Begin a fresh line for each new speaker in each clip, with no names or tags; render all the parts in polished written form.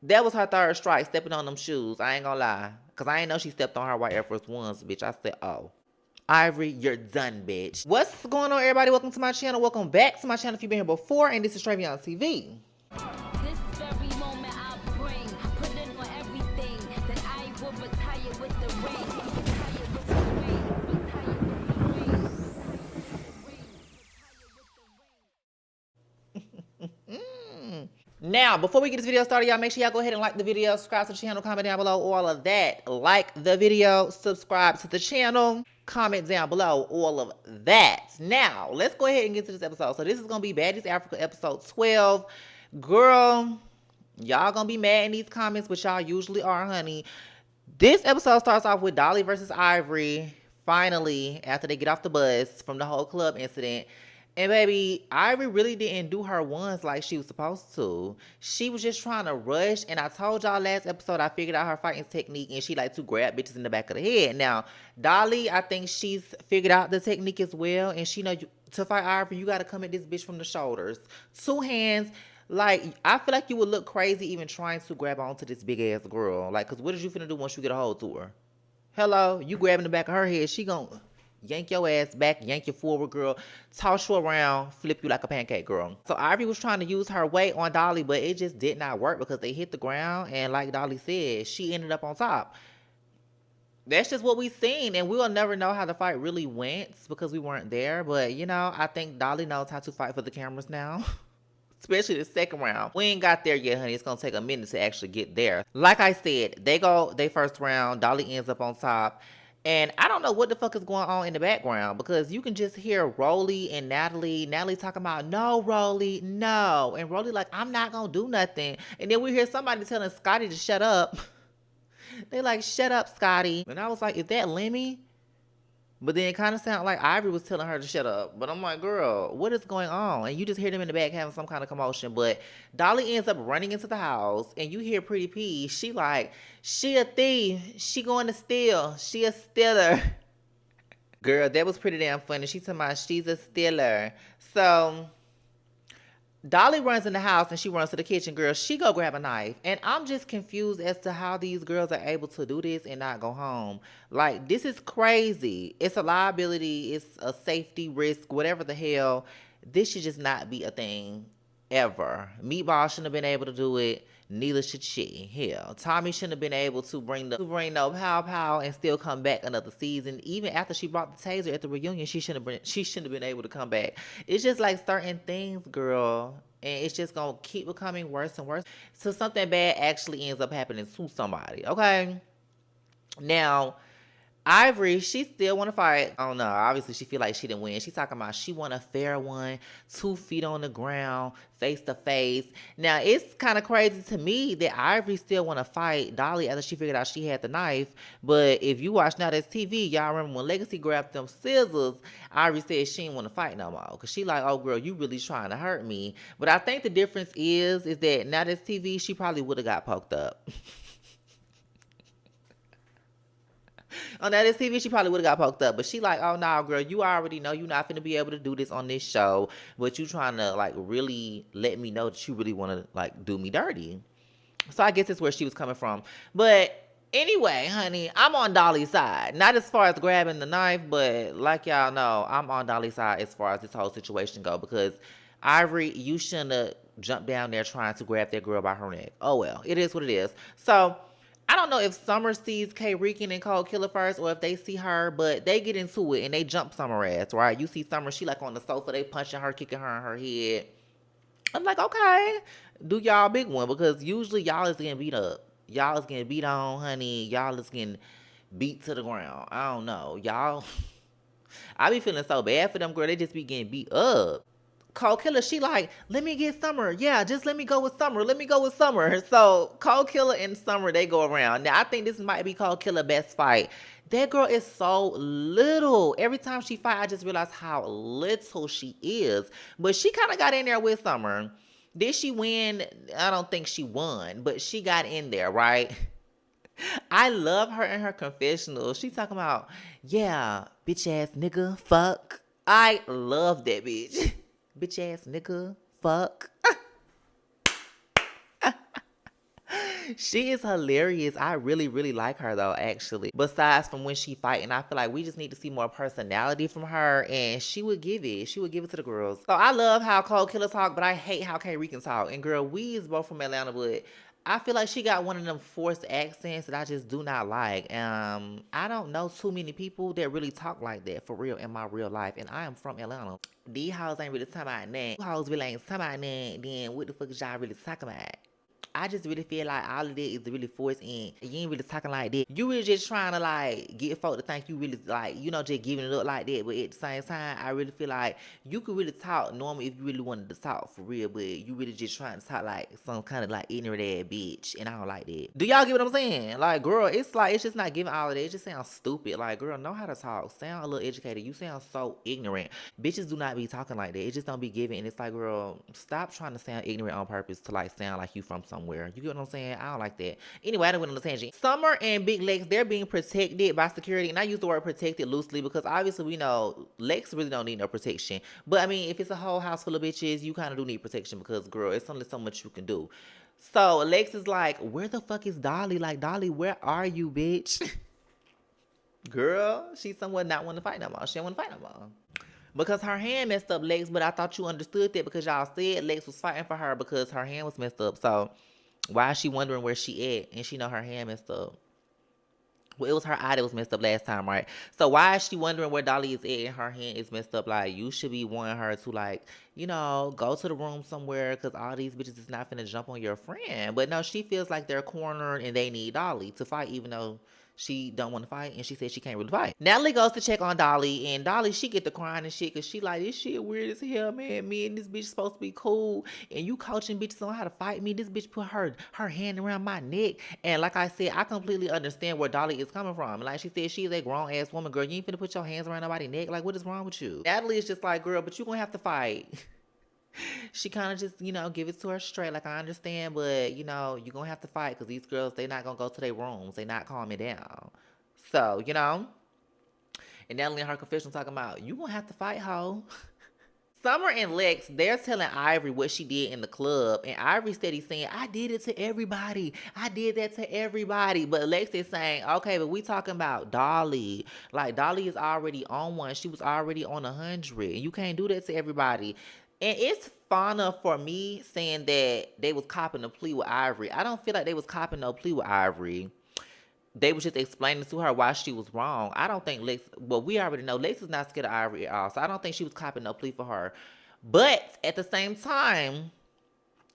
That was her third strike, stepping on them shoes. I ain't gonna lie. Because I ain't know she stepped on her white Air Force Ones, bitch. I said, oh. Ivory, you're done, bitch. What's going on, everybody? Welcome to my channel. Welcome back to my channel if you've been here before. And this is Travion TV.
This very moment I bring, put it on everything, that I will retire with the ring. Retire with the ring. Retire with the ring.
Now, before we get this video started, y'all make sure y'all go ahead and like the video, subscribe to the channel, comment down below, all of that. Like the video, subscribe to the channel, comment down below, all of that. Now, let's go ahead and get to this episode. So this is going to be Baddies Africa episode 12. Girl, y'all going to be mad in these comments, but y'all usually are, honey. This episode starts off with Dolly versus Ivory, finally, after they get off the bus from the whole club incident. And baby, Ivory really didn't do her ones like she was supposed to. She was just trying to rush. And I told y'all last episode I figured out her fighting technique, and she like to grab bitches in the back of the head. Now, Dolly, I think she's figured out the technique as well. And she know to fight Ivory, you got to come at this bitch from the shoulders. Two hands. Like, I feel like you would look crazy even trying to grab onto this big ass girl. Like, because what is you finna do once you get a hold to her? Hello? You grabbing the back of her head. She gonna yank your ass back, yank you forward, girl, toss you around, flip you like a pancake, girl. So Ivory was trying to use her weight on Dolly, but it just did not work because they hit the ground, and like Dolly said, she ended up on top. That's just what we seen, and we'll never know how the fight really went because we weren't there. But, you know, I think Dolly knows how to fight for the cameras now. Especially the second round. We ain't got there yet, honey. It's gonna take a minute to actually get there. Like I said, they first round. Dolly ends up on top. And I don't know what the fuck is going on in the background because you can just hear Rolly and Natalie. Natalie talking about, no, Rolly, no. And Rolly like, I'm not going to do nothing. And then we hear somebody telling Scotty to shut up. They like, shut up, Scotty. And I was like, is that Lemmy? But then it kind of sounded like Ivory was telling her to shut up. But I'm like, girl, what is going on? And you just hear them in the back having some kind of commotion. But Dolly ends up running into the house. And you hear Pretty P. She like, she a thief. She going to steal. She a stealer. Girl, that was pretty damn funny. She talking about she's a stealer. So Dolly runs in the house and she runs to the kitchen, girl. She go grab a knife. And I'm just confused as to how these girls are able to do this and not go home. Like, this is crazy. It's a liability. It's a safety risk, whatever the hell. This should just not be a thing ever. Meatball shouldn't have been able to do it. Neither should she. Hell, Tommy shouldn't have been able to bring no pow pow and still come back another season. Even after she brought the taser at the reunion, she shouldn't have been able to come back. It's just like certain things, girl, and it's just gonna keep becoming worse and worse. So something bad actually ends up happening to somebody. Okay, now Ivory, she still want to fight. Oh no, obviously she feel like she didn't win. She's talking about she want a fair one, 2 feet on the ground, face to face. Now, it's kind of crazy to me that Ivory still want to fight Dolly after she figured out she had the knife. But if you watch Now That's TV, y'all remember when Legacy grabbed them scissors, Ivory said she didn't want to fight no more. Because she like, oh girl, you really trying to hurt me. But I think the difference is that Now That's TV, she probably would have got poked up. On that TV, she probably would have got poked up. But she like, oh, no, girl, you already know you're not going to be able to do this on this show. But you trying to, like, really let me know that you really want to, like, do me dirty. So I guess that's where she was coming from. But anyway, honey, I'm on Dolly's side. Not as far as grabbing the knife, but like y'all know, I'm on Dolly's side as far as this whole situation go. Because Ivory, you shouldn't have jumped down there trying to grab that girl by her neck. Oh, well, it is what it is. So I don't know if Summer sees K Rican and Cold Killer first or if they see her, but they get into it and they jump Summer ass, right? You see Summer, she like on the sofa, they punching her, kicking her in her head. I'm like, okay, do y'all big one because usually y'all is getting beat up. Y'all is getting beat on, honey. Y'all is getting beat to the ground. I don't know. Y'all, I be feeling so bad for them, girl. They just be getting beat up. Cold Killer, she like, let me get Summer. Yeah, just let me go with Summer. Let me go with Summer. So Cold Killer and Summer, they go around. Now, I think this might be Cold Killer best fight. That girl is so little. Every time she fight, I just realize how little she is. But she kind of got in there with Summer. Did she win? I don't think she won, but she got in there, right? I love her in her confessional. She talking about, yeah, bitch ass nigga, fuck. I love that bitch. Bitch ass nigga, fuck. She is hilarious. I really, really like her though, actually. Besides from when she fight, and I feel like we just need to see more personality from her, and she would give it. She would give it to the girls. So I love how Cold Killer talk, but I hate how K Rican talk. And girl, we is both from Atlanta, but I feel like she got one of them forced accents that I just do not like. I don't know too many people that really talk like that for real in my real life, and I am from Atlanta. These hoes ain't really talking about that. Hoes really ain't talking about that. Then what the fuck is y'all really talking about? I just really feel like all of that is really forced in. You ain't really talking like that. You really just trying to like get folk to think you really like, just giving it up like that. But at the same time, I really feel like you could really talk normal if you really wanted to talk for real. But you really just trying to talk like some kind of like ignorant ass bitch. And I don't like that. Do y'all get what I'm saying? Like, girl, it's like, it's just not giving all of that. It just sounds stupid. Like, girl, know how to talk. Sound a little educated. You sound so ignorant. Bitches do not be talking like that. It just don't be giving. And it's like, girl, stop trying to sound ignorant on purpose to like sound like you from somewhere. You get what I'm saying? I don't like that. Anyway, I done went on a tangent. Summer and Big Lex, they're being protected by security. And I use the word protected loosely because obviously we know Lex really don't need no protection. But I mean, if it's a whole house full of bitches, you kind of do need protection because, girl, it's only so much you can do. So Lex is like, where the fuck is Dolly? Like, Dolly, where are you, bitch? Girl, she somewhat not want to fight no more. She don't want to fight no more. Because her hand messed up, Lex, but I thought you understood that because y'all said Lex was fighting for her because her hand was messed up. So why is she wondering where she at? And she know her hand messed up. Well, it was her eye that was messed up last time, right? So why is she wondering where Dolly is at and her hand is messed up? Like, you should be wanting her to, like, go to the room somewhere because all these bitches is not finna jump on your friend. But no, she feels like they're cornered and they need Dolly to fight, even though she don't want to fight, and she said she can't really fight. Natalie goes to check on Dolly, and Dolly, she get the crying and shit, because she like, this shit weird as hell, man. Me and this bitch supposed to be cool, and you coaching bitches on how to fight me. This bitch put her hand around my neck, and like I said, I completely understand where Dolly is coming from. Like she said, she's a grown-ass woman, girl. You ain't finna put your hands around nobody's neck. Like, what is wrong with you? Natalie is just like, girl, but you gonna have to fight. She kind of just, give it to her straight. Like, I understand, but, you're going to have to fight because these girls, they not going to go to their rooms. They not calming down. So, And Natalie in her confessional talking about, you going to have to fight, ho. Summer and Lex, they're telling Ivory what she did in the club. And Ivory steady saying, I did it to everybody. I did that to everybody. But Lex is saying, okay, but we talking about Dolly. Like, Dolly is already on one. She was already on 100. And you can't do that to everybody. And it's funner for me saying that they was copping a plea with Ivory. I don't feel like they was copping no plea with Ivory. They was just explaining to her why she was wrong. I don't think Lex, well, we already know Lex is not scared of Ivory at all. So I don't think she was copping no plea for her. But at the same time,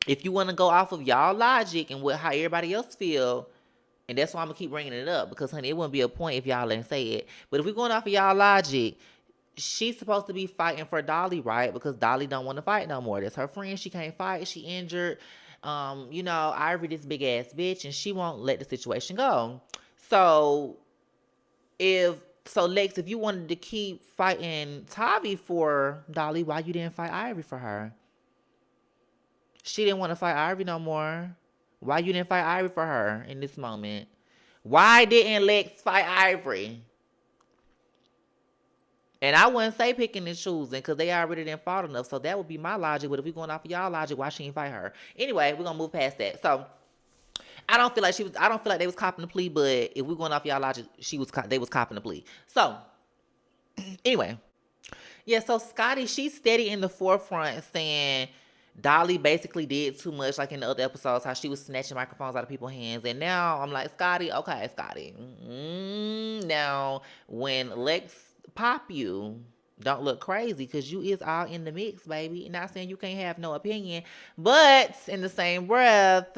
if you want to go off of y'all logic and how everybody else feel, and that's why I'm going to keep bringing it up. Because, honey, it wouldn't be a point if y'all didn't say it. But if we're going off of y'all logic, she's supposed to be fighting for Dolly, right? Because Dolly don't want to fight no more. That's her friend. She can't fight. She injured. Ivory this big ass bitch, and she won't let the situation go. So Lex, if you wanted to keep fighting Tavi for Dolly, why you didn't fight Ivory for her? She didn't want to fight Ivory no more. Why you didn't fight Ivory for her in this moment? Why didn't Lex fight Ivory? And I wouldn't say picking and choosing because they already didn't fought enough. So that would be my logic. But if we're going off of y'all logic, why she didn't fight her? Anyway, we're gonna move past that. So I don't feel like they was copping the plea, but if we're going off y'all logic, they was copping the plea. So anyway. Yeah, so Scotty, she's steady in the forefront saying Dolly basically did too much, like in the other episodes, how she was snatching microphones out of people's hands. And now I'm like, Scotty, okay, Scotty. Now, when Lex pop you, don't look crazy because you is all in the mix, baby. Not saying you can't have no opinion, but in the same breath,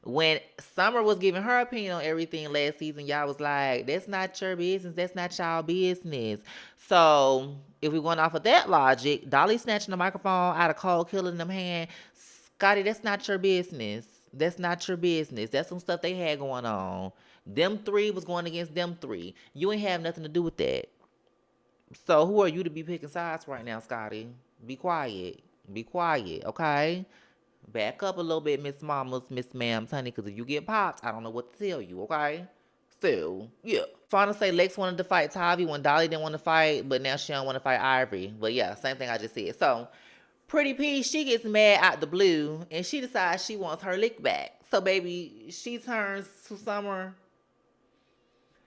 when Summer was giving her opinion on everything last season, y'all was like, that's not your business. That's not y'all business. So if we're going off of that logic, Dolly snatching the microphone out of Cold Killer in them hand, Scotty, that's not your business. That's not your business. That's some stuff they had going on. Them three was going against them three. You ain't have nothing to do with that. So who are you to be picking sides right now, Scotty? Be quiet. Be quiet, okay? Back up a little bit, Miss Mamas, Miss Ma'ams, honey, because if you get popped, I don't know what to tell you, okay? So, yeah. Fauna say Lex wanted to fight Tavi when Dolly didn't want to fight, but now she don't want to fight Ivory. But yeah, same thing I just said. So, Pretty P, she gets mad out the blue, and she decides she wants her lick back. So, baby, she turns to Summer,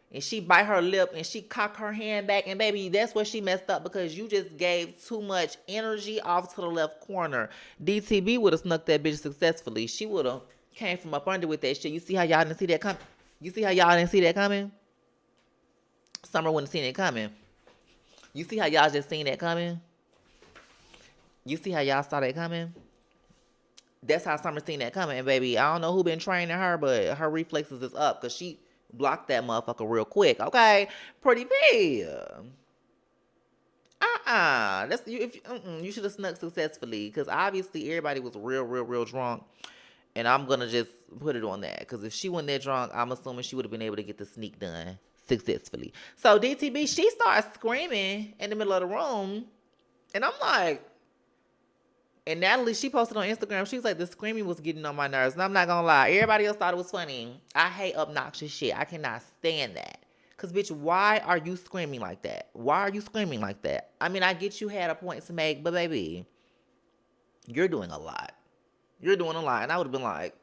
and she bite her lip, and she cock her hand back. And, baby, that's where she messed up, because you just gave too much energy off to the left corner. DTB would have snuck that bitch successfully. She would have came from up under with that shit. You see how y'all didn't see that coming? You see how y'all didn't see that coming? Summer wouldn't have seen it coming. You see how y'all just seen that coming? You see how y'all saw that coming? That's how Summer seen that coming, baby. I don't know who been training her, but her reflexes is up, because she blocked that motherfucker real quick. Okay? Pretty P. That's you. You should have snuck successfully, because obviously everybody was real drunk. And I'm gonna just put it on that, because if she wasn't that drunk, I'm assuming she would have been able to get the sneak done successfully. So DTB, she starts screaming in the middle of the room, and I'm like, and Natalie, she posted on Instagram, she was like, the screaming was getting on my nerves. And I'm not gonna lie, everybody else thought it was funny. I hate obnoxious shit. I cannot stand that. Because, bitch, why are you screaming like that? Why are you screaming like that? I mean, I get you had a point to make, but, baby, you're doing a lot. You're doing a lot. And I would have been like,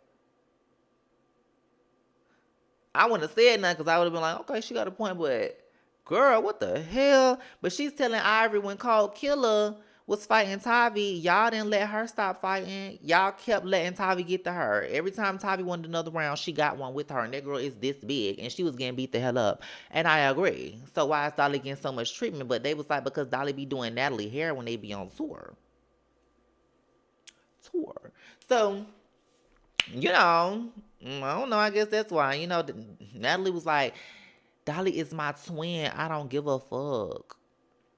I wouldn't have said nothing, because I would have been like, okay, she got a point, but, girl, what the hell? But she's telling Ivory when Cold Killer was fighting Tavi, y'all didn't let her stop fighting. Y'all kept letting Tavi get to her. Every time Tavi wanted another round, she got one with her. And that girl is this big, and she was getting beat the hell up. And I agree. So why is Dolly getting so much treatment? But they was like, because Dolly be doing Natalie hair when they be on tour. So, you know, I don't know. I guess that's why. You know, Natalie was like, Dolly is my twin. I don't give a fuck.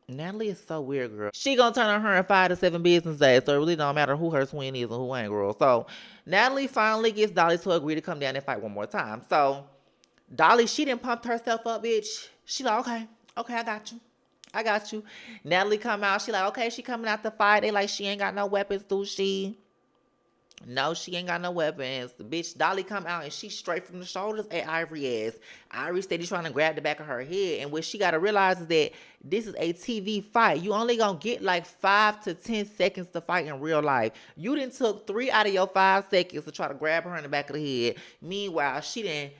Natalie is so weird, girl. She gonna turn on her in 5 to 7 business days, so it really don't matter who her twin is and who ain't, girl. So Natalie finally gets Dolly to agree to come down and fight one more time. So Dolly, she didn't pump herself up, bitch. She like, okay, I got you. Natalie come out, she like, okay, she coming out to fight. They like, she ain't got no weapons, do she? No, she ain't got no weapons. The bitch Dolly come out and she straight from the shoulders at Ivory ass. Ivory steady trying to grab the back of her head. And what she got to realize is that this is a TV fight. You only going to get like 5 to 10 seconds to fight in real life. You done took 3 out of your 5 seconds to try to grab her in the back of the head. Meanwhile, she done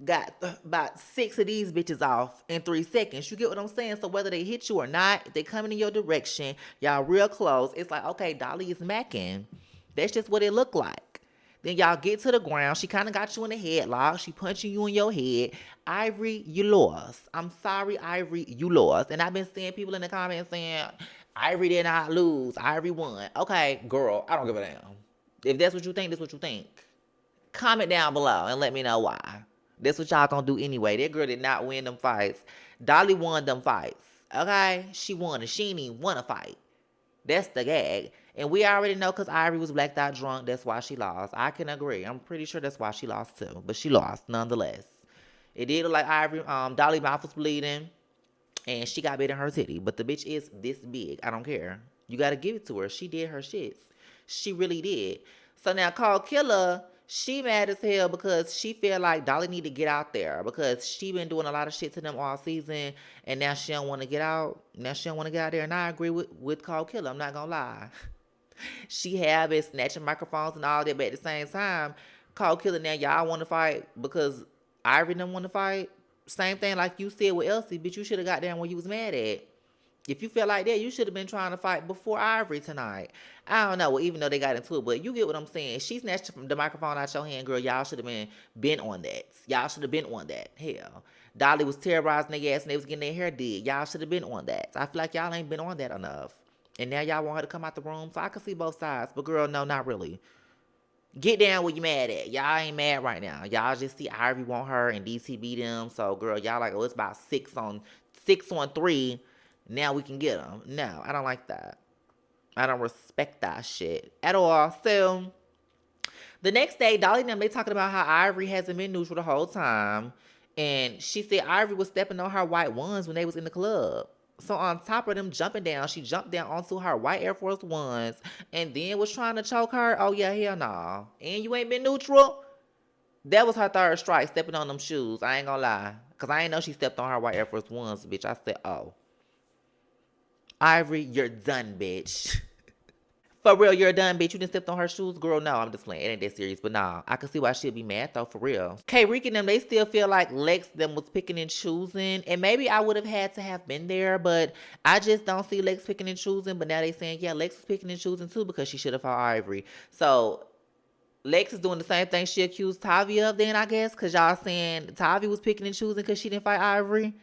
got about 6 of these bitches off in 3 seconds. You get what I'm saying? So whether they hit you or not, if they coming in your direction, y'all real close. It's like, okay, Dolly is macking. That's just what it looked like. Then y'all get to the ground. She kind of got you in the headlock. She punching you in your head. Ivory, you lost. I'm sorry, Ivory, you lost. And I've been seeing people in the comments saying, Ivory did not lose. Ivory won. Okay, girl, I don't give a damn. If that's what you think, that's what you think. Comment down below and let me know why. That's what y'all gonna do anyway. That girl did not win them fights. Dolly won them fights. Okay? She won, and she ain't even won a fight. That's the gag. And we already know, because Ivory was blacked out drunk, that's why she lost. I can agree. I'm pretty sure that's why she lost too. But she lost nonetheless. It did look like Ivory, Dolly's mouth was bleeding, and she got bit in her titty. But the bitch is this big. I don't care. You got to give it to her. She did her shits. She really did. So now Cold Killer, she mad as hell because she feel like Dolly need to get out there, because she been doing a lot of shit to them all season, and now she don't want to get out. Now she don't want to get out there. And I agree with Cold Killer. I'm not going to lie. She have been snatching microphones and all that, but at the same time, Cold Killer, now y'all want to fight because Ivory didn't want to fight. Same thing like you said with Elsie, bitch, you should have got down when you was mad at. If you feel like that, you should have been trying to fight before Ivory tonight. I don't know, well, even though they got into it, but you get what I'm saying. She snatched the microphone out your hand, girl. Y'all should have been on that. Y'all should have been on that. Hell. Dolly was terrorizing their ass and they was getting their hair did. Y'all should have been on that. I feel like y'all ain't been on that enough. And now y'all want her to come out the room, so I can see both sides. But girl, no, not really. Get down where you mad at. Y'all ain't mad right now. Y'all just see Ivory want her and DC beat them. So girl, y'all like, oh, it's about 6 on 3. Now we can get them. No, I don't like that. I don't respect that shit at all. So the next day, Dolly and them, they talking about how Ivory hasn't been neutral the whole time. And she said Ivory was stepping on her white ones when they was in the club. So on top of them jumping down, she jumped down onto her white Air Force Ones and then was trying to choke her. Oh, yeah, hell no. And you ain't been neutral? That was her 3rd strike, stepping on them shoes. I ain't gonna lie. Because I ain't know she stepped on her white Air Force Ones, bitch. I said, oh. Ivory, you're done, bitch. For real, you're done, bitch. You didn't step on her shoes, girl. No, I'm just playing. It ain't that serious, but nah, I can see why she'd be mad though, for real. K. Rick and them, they still feel like Lex them was picking and choosing, and maybe I would have had to have been there, but I just don't see Lex picking and choosing. But now they saying, yeah, Lex is picking and choosing too because she should have fought Ivory. So Lex is doing the same thing she accused Tavi of, then I guess, because y'all saying Tavi was picking and choosing because she didn't fight Ivory,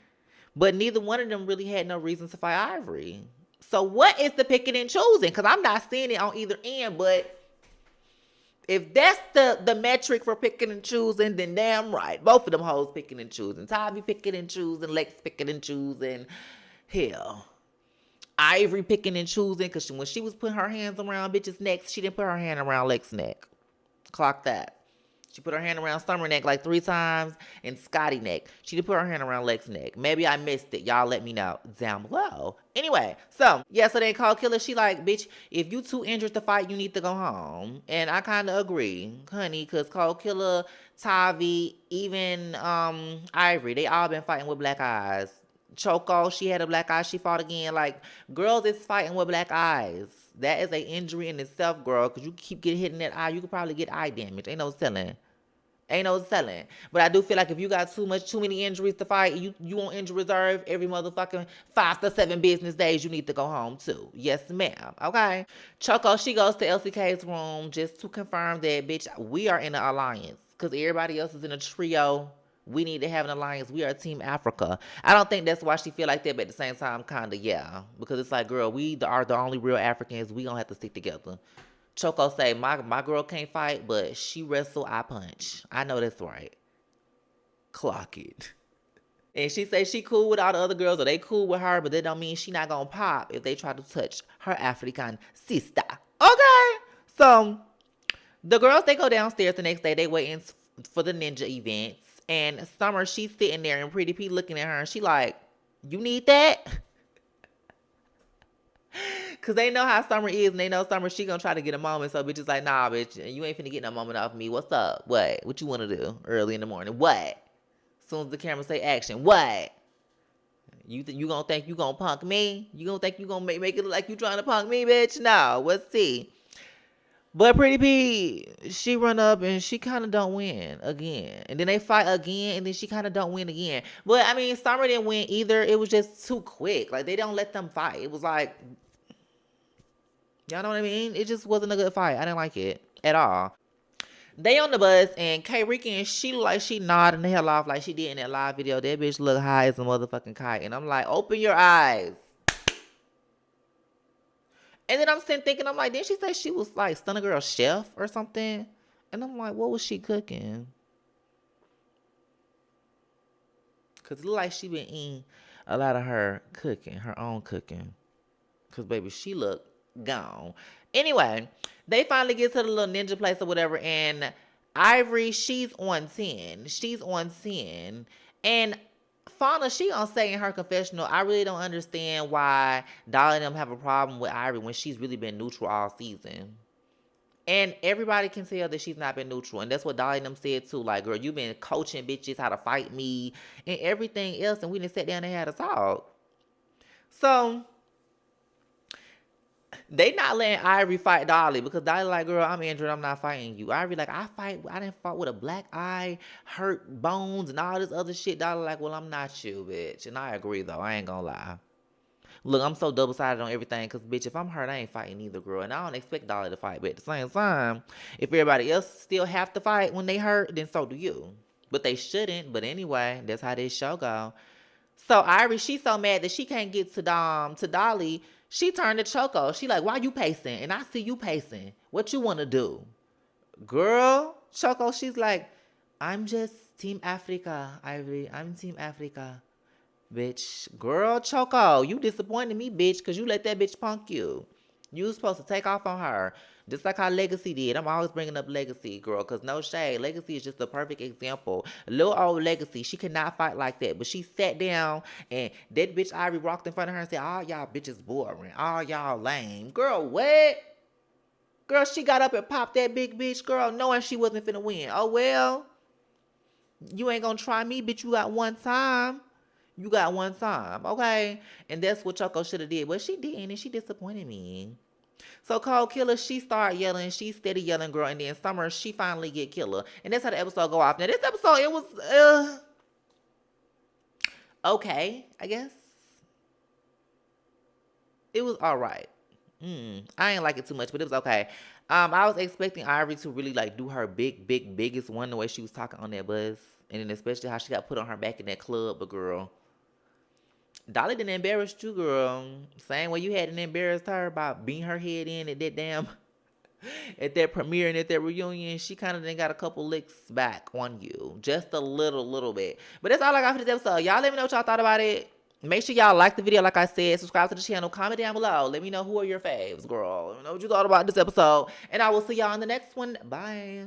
but neither one of them really had no reason to fight Ivory. So what is the picking and choosing? Because I'm not seeing it on either end, but if that's the metric for picking and choosing, then damn right. Both of them hoes picking and choosing. Tavi picking and choosing, Lex picking and choosing. Hell, Ivory picking and choosing because when she was putting her hands around bitches' necks, she didn't put her hand around Lex's neck. Clock that. She put her hand around Summer neck like 3 times and Scotty neck. She didn't put her hand around Lex neck. Maybe I missed it. Y'all let me know down below. Anyway, so yeah, so then Cold Killer, she like, bitch, if you too injured to fight, you need to go home. And I kind of agree, honey, because Cold Killer, Tavi, even Ivory, they all been fighting with black eyes. Choco, she had a black eye. She fought again. Like, girls is fighting with black eyes. That is an injury in itself, girl, because you keep getting hit in that eye. You could probably get eye damage. Ain't no selling. Ain't no selling. But I do feel like if you got too many injuries to fight, you on injury reserve every motherfucking 5 to 7 business days, you need to go home too. Yes, ma'am. Okay. Choco, she goes to LCK's room just to confirm that, bitch, we are in an alliance. Because everybody else is in a trio. We need to have an alliance. We are Team Africa. I don't think that's why she feel like that, but at the same time, kind of, yeah. Because it's like, girl, we are the only real Africans. We gonna have to stick together. Choco say, my girl can't fight, but she wrestle, I punch. I know that's right. Clock it. And she say she cool with all the other girls, or they cool with her, but that don't mean she not gonna pop if they try to touch her African sister. Okay. So, the girls, they go downstairs the next day. They waiting for the ninja events. And Summer, she's sitting there, and Pretty P looking at her, and she like, you need that? Because they know how Summer is, and they know Summer, she gonna try to get a moment. So bitch is like, nah, bitch, you ain't finna get no moment off me. What's up? What? What you want to do early in the morning? What? As soon as the camera say action, what? You gonna think you gonna punk me? You gonna think you gonna make it look like you trying to punk me, bitch? No, let's see. But Pretty P, she run up and she kind of don't win again. And then they fight again and then she kind of don't win again. But, I mean, Summer didn't win either. It was just too quick. Like, they don't let them fight. It was like, y'all know what I mean? It just wasn't a good fight. I didn't like it at all. They on the bus and K. Ricky, and she look like she nodding the hell off like she did in that live video. That bitch look high as a motherfucking kite. And I'm like, open your eyes. And then I'm sitting thinking, I'm like, didn't she say she was like Stunner Girl chef or something? And I'm like, what was she cooking? Because it looked like she been eating a lot of her cooking, her own cooking. Because, baby, she looked gone. Anyway, they finally get to the little ninja place or whatever. And Ivory, she's on 10. She's on 10. And Fauna, she gonna say in her confessional, I really don't understand why Dolly and them have a problem with Ivory when she's really been neutral all season. And everybody can tell that she's not been neutral. And that's what Dolly and them said too. Like, girl, you been coaching bitches how to fight me and everything else. And we didn't sit down and had a talk. So, they not letting Ivory fight Dolly because Dolly like, girl, I'm injured. I'm not fighting you. Ivory like, I didn't fight with a black eye, hurt bones, and all this other shit. Dolly like, well, I'm not you, bitch. And I agree, though. I ain't gonna lie. Look, I'm so double-sided on everything because, bitch, if I'm hurt, I ain't fighting either, girl. And I don't expect Dolly to fight. But at the same time, if everybody else still have to fight when they hurt, then so do you. But they shouldn't. But anyway, that's how this show go. So Ivory, she's so mad that she can't get to Dolly. She turned to Choco. She like, why you pacing? And I see you pacing. What you want to do? Girl, Choco, she's like, I'm just Team Africa, Ivory. I'm Team Africa. Bitch. Girl, Choco, you disappointed me, bitch, because you let that bitch punk you. You was supposed to take off on her. Just like how Legacy did. I'm always bringing up Legacy, girl, because no shade. Legacy is just the perfect example. Little old Legacy, she cannot fight like that. But she sat down, and that bitch Ivory walked in front of her and said, all y'all bitches boring. All y'all lame. Girl, what? Girl, she got up and popped that big bitch, girl, knowing she wasn't finna win. Oh, well. You ain't gonna try me, bitch. You got one time. You got one time, okay? And that's what Choco should have did. But she didn't, and she disappointed me. So Cold Killer, she start yelling, she steady yelling, girl, and then Summer, she finally get Killer. And that's how the episode go off. Now this episode, it was okay, I guess. It was alright. I ain't like it too much, but it was okay. I was expecting Ivory to really like do her biggest one, the way she was talking on that bus. And then especially how she got put on her back in that club, but girl. Dolly didn't embarrass you, girl. Same way you hadn't embarrassed her by beating her head in at that damn at that premiere and at that reunion. She kind of then got a couple licks back on you. Just a little bit. But that's all I got for this episode. Y'all let me know what y'all thought about it. Make sure y'all like the video, like I said. Subscribe to the channel. Comment down below. Let me know who are your faves, girl. Let me know what you thought about this episode. And I will see y'all in the next one. Bye.